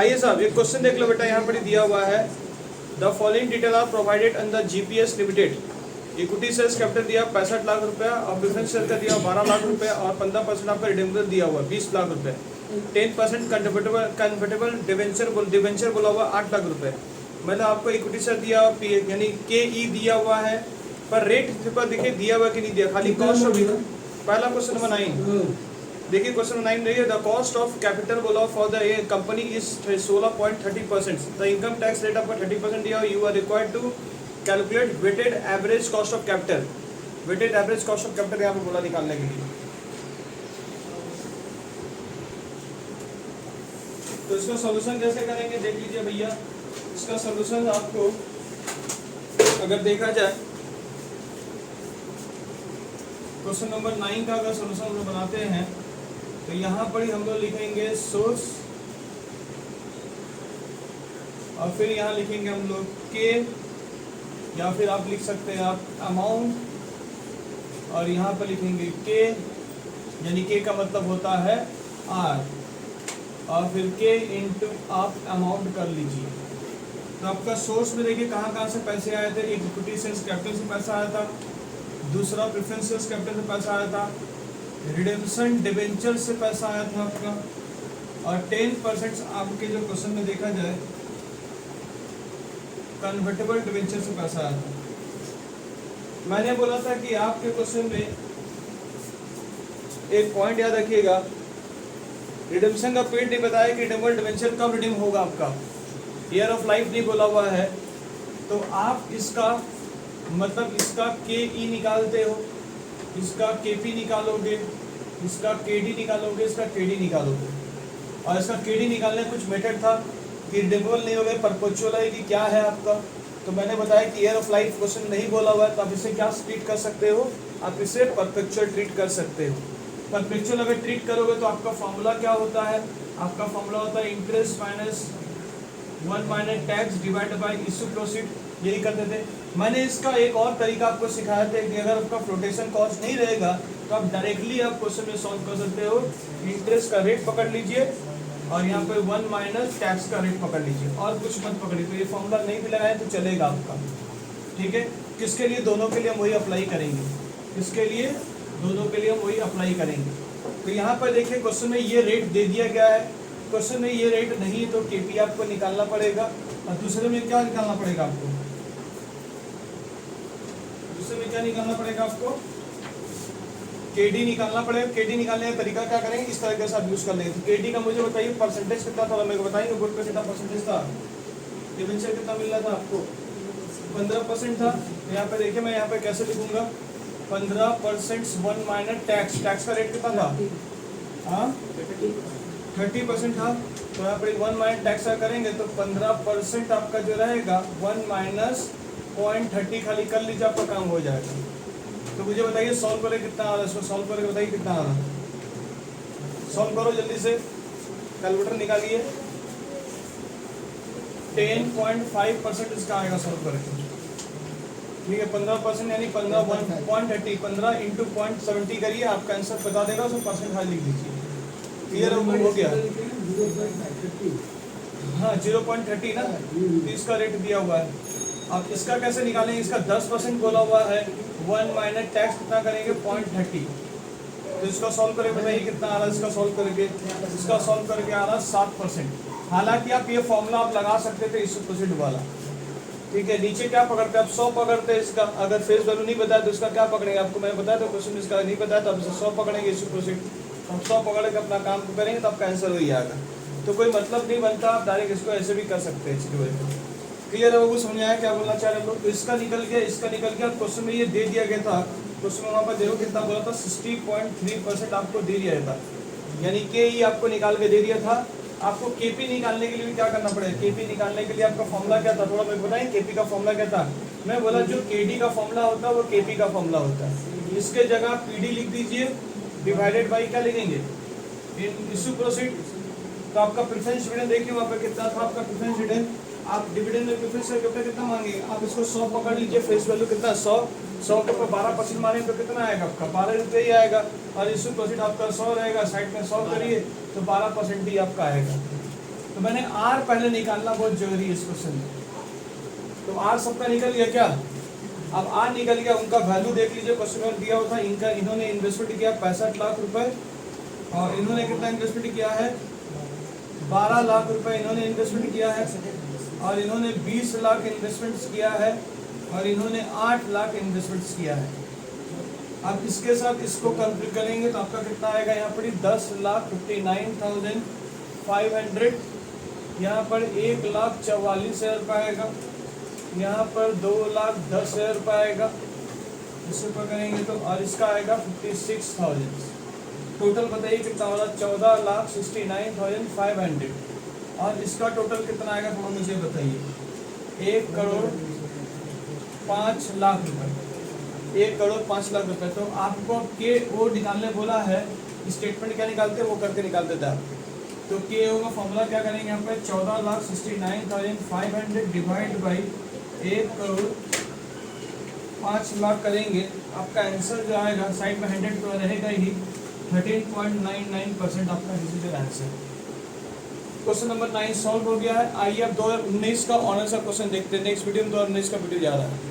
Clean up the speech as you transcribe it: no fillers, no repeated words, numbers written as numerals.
आइए साहब एक क्वेश्चन देख लो बेटा, यहाँ पर ही दिया हुआ है the following detail are provided under GPS limited. Equity shares capital दिया 65 लाख रुपया और प्रेफरेंस शेयर का दिया 12 लाख रुपया और 15% आपका रिडीमेबल दिया हुआ 20 लाख रुपए। 10% कन्वर्टेबल डिवेंचर बोला हुआ 8 लाख रुपए। मतलब आपको इक्विटी शेयर दिया यानी के ई दिया हुआ है, पर रेट पर देखिए दिया हुआ कि नहीं दिया, खाली कॉस्ट ऑफ। पहला क्वेश्चन नंबर 9 देखिए, क्वेश्चन नंबर 9 रही है द कॉस्ट ऑफ कैपिटल बोला for the company is 16.30%। The income tax rate आपका 30% दिया, you are required to calculate weighted average cost of capital. Weighted average cost of capital यहाँ पे बोला निकालने के लिए। तो इसका सॉल्यूशन कैसे करेंगे देख लीजिए भैया। इसका सॉल्यूशन आपको अगर देखा जाए क्वेश्चन नंबर 9 का अगर सॉल्यूशन हम लोग बनाते हैं तो यहाँ पर ही हम लोग लिखेंगे सोर्स और फिर यहाँ लिखेंगे हम लोग के, या फिर आप लिख सकते हैं आप अमाउंट और यहाँ पर लिखेंगे के, यानी के का मतलब होता है आर, और फिर के इंटू आप अमाउंट कर लीजिए। तो आपका सोर्स में देखिए कहाँ कहाँ से पैसे आए थे। एक इक्विटी शेयर्स कैपिटल से पैसा आया था, दूसरा प्रेफरेंस शेयर्स कैपिटल से पैसा आया था, रिडेम्पशन डिवेंचर से पैसा आया था आपका, और 10% आपके जो क्वेश्चन में देखा जाए कन्वर्टेबल डिवेंचर से पैसा आया था। मैंने बोला था कि आपके क्वेश्चन में एक पॉइंट याद रखिएगा, रिडेम्पशन का पीरियड नहीं बताया कि रिडेमेबल डिवेंचर कब रिडीम होगा आपका, ईयर ऑफ लाइफ नहीं बोला हुआ है। तो आप इसका मतलब इसका के ई निकालते हो, इसका के पी निकालोगे, इसका के डी निकालोगे, इसका के डी निकालोगे। और इसका के डी निकालने कुछ मेथड था कि रिडेमेबल नहीं हो गए, परपेचुअल है कि क्या है आपका। तो मैंने बताया कि ईयर ऑफ लाइफ क्वेश्चन नहीं बोला हुआ है, तो आप इसे क्या ट्रीट कर सकते हो, आप इसे परपेचुअल ट्रीट कर सकते हो। परपेचुअल अगर ट्रीट करोगे तो आपका फॉर्मूला क्या होता है, आपका फॉर्मूला होता है interest minus 1 minus tax divide by issue proceed, यही करते थे। मैंने इसका एक और तरीका आपको सिखाया था कि अगर आपका फ्लोटेशन कॉस्ट नहीं रहेगा तो आप डायरेक्टली आप क्वेश्चन में सॉल्व कर सकते हो। इंटरेस्ट का रेट पकड़ लीजिए और यहाँ पे 1 माइनस टैक्स का रेट पकड़ लीजिए और कुछ मत पकड़िए। तो ये फॉर्मूला नहीं भी लगाए तो चलेगा आपका, ठीक है। किसके लिए, दोनों के लिए हम वही अप्लाई करेंगे, किसके लिए, दोनों के लिए हम वही अप्लाई करेंगे। तो यहाँ पर देखिए क्वेश्चन में ये रेट दे दिया गया है, क्वेश्चन में ये रेट नहीं तो केपी आपको निकालना पड़ेगा। और दूसरे में क्या निकालना पड़ेगा आपको, दूसरे में क्या निकालना पड़ेगा आपको, केडी निकालना पड़ेगा। केडी निकालने का तरीका क्या करेंगे, इस तरीके से आप यूज कर लेंगे। तो केडी का मुझे बताइए परसेंटेज कितना था, मेरे को बताइए गुड पे कितना परसेंटेज था, डिवेंचर कितना मिल रहा था आपको, 15% था। तो यहाँ पे देखिए मैं यहाँ पे कैसे लिखूंगा, 15% 1 माइनस टैक्स, टैक्स का रेट कितना था, हाँ 30% था। तो यहाँ पर 1 माइनस टैक्स का करेंगे तो 15% आपका जो रहेगा 1 माइनस 0.30 खाली कर लीजिए, आपका काम हो जाएगा। तो मुझे बताइए सॉल्व करें कितना आ रहा है, इसको सॉल्व करके बताइए कितना आ रहा है, सॉल्व करो जल्दी से, कैलकुलेटर निकालिए। 10.5% इसका आएगा सॉल्व करके, ठीक है। 15% यानी 15 15 इंटू 0.70 करिए, आपका आंसर बता देगा, उसमें परसेंट खाली लिख दीजिए। क्लियर हो गया, हाँ 0.30 ना, तो इसका रेट दिया हुआ है। अब इसका कैसे निकालेंगे, इसका 10% बोला हुआ है, 1 माइनस टैक्स कितना करेंगे 0.30। तो इसका सॉल्व करके बताइए कितना आ रहा है, इसका सॉल्व करके, इसका सॉल्व करके आ रहा है 7%। हालांकि आप ये फॉर्मूला आप लगा सकते थे इस प्रोसीड वाला, ठीक है। नीचे क्या पकड़ते हैं आप, 100 पकड़ते हैं इसका, अगर फेस वैल्यू नहीं बताया तो इसका क्या पकड़ेंगे, आपको मैं बताया तो क्वेश्चन इसका नहीं बताया तो आप इसे 100 पकड़ेंगे इस प्रोसीड, हम 100 पकड़ के अपना काम को करेंगे तो आपका आंसर वही आएगा। तो कोई मतलब नहीं बनता, आप डायरेक्ट इसको ऐसे भी कर सकते हैं सिचुएशन। क्लियर है, वो समझ आया क्या बोलना चाह रहे हैं लोग। तो इसका निकल गया, इसका निकल गया। क्वेश्चन में ये दे दिया गया था, क्वेश्चन में वहाँ पर देखो कितना बोला था, 60.3% आपको दे दिया था, यानी के ई आपको निकाल के दे दिया था। आपको केपी निकालने के लिए भी क्या करना पड़ेगा, केपी निकालने के लिए आपका फॉर्मूला क्या था, थोड़ा मेरे को बताएं केपी का फॉर्मूला क्या था। मैं बोला जो केडी का फॉर्मूला होता है वो केपी का फॉर्मूला होता है। इसके जगह पीडी लिख दीजिए, डिवाइडेड बाई क्या लिखेंगे, इशू प्रोसीड। तो आपका प्रेफरेंस डिविडेंड देखिए वहाँ पे कितना था आपका प्रेफरेंस डिविडेंड, आप डिविडेंड में प्रेफरेंस कैपिटल कितना मांगेंगे, आप इसको 100 पकड़ लीजिए, फेस वैल्यू कितना 100 के ऊपर 12% मारेंगे तो कितना आएगा आपका 12 रुपये ही आएगा। और इशू प्रोसीड आपका 100 रहेगा, साइड में 100 करिए तो 12% ही आपका आएगा। तो तो मैंने आर पहले निकालना बहुत जरूरी है इस क्वेश्चन में। तो आर सबका निकल गया क्या? अब आर निकल गया, उनका वैल्यू देख लीजिए, क्वेश्चन में दिया हुआ था इनका, इन्होंने इन्वेस्टमेंट किया 65 लाख रुपए और इन्होंने कितना इन्वेस्टमेंट किया है? 12 लाख रुपए इन्होंने इन्वेस्टमेंट किया है और इन्होंने 20 लाख इन्वेस्टमेंट्स किया है और इन्होंने 8 लाख इन्वेस्टमेंट्स किया है। अब इसके साथ इसको कंप्लीट करेंगे तो आपका कितना आएगा? यहाँ पर 10,59,500, यहाँ पर 1,44,000 रुपये आएगा, यहाँ पर 2,10,000 रुपये आएगा, इसके ऊपर करेंगे तो, और इसका आएगा 56,000। टोटल बताइए कितना होगा? 14,69,500 और इसका टोटल कितना आएगा थोड़ा मुझे बताइए? 1,05,00,000 रुपये, 1,05,00,000 रुपये। तो आपको के ओ निकालने बोला है, स्टेटमेंट क्या निकालते हैं वो करके निकाल देते हैं आप। तो के ओ का फॉर्मूला क्या करेंगे? यहाँ पे 14,69,500 डिवाइड बाई 1,05,00,000 करेंगे। आपका आंसर जो आएगा, साइड में 100 तो रहेगा ही, 13.99% आपका digital answer. Question number 9 solve हो गया है। आइए अब 2019 का ऑनर्स का क्वेश्चन देखते हैं। नेक्स्ट वीडियो में 2019 का वीडियो जा रहा है।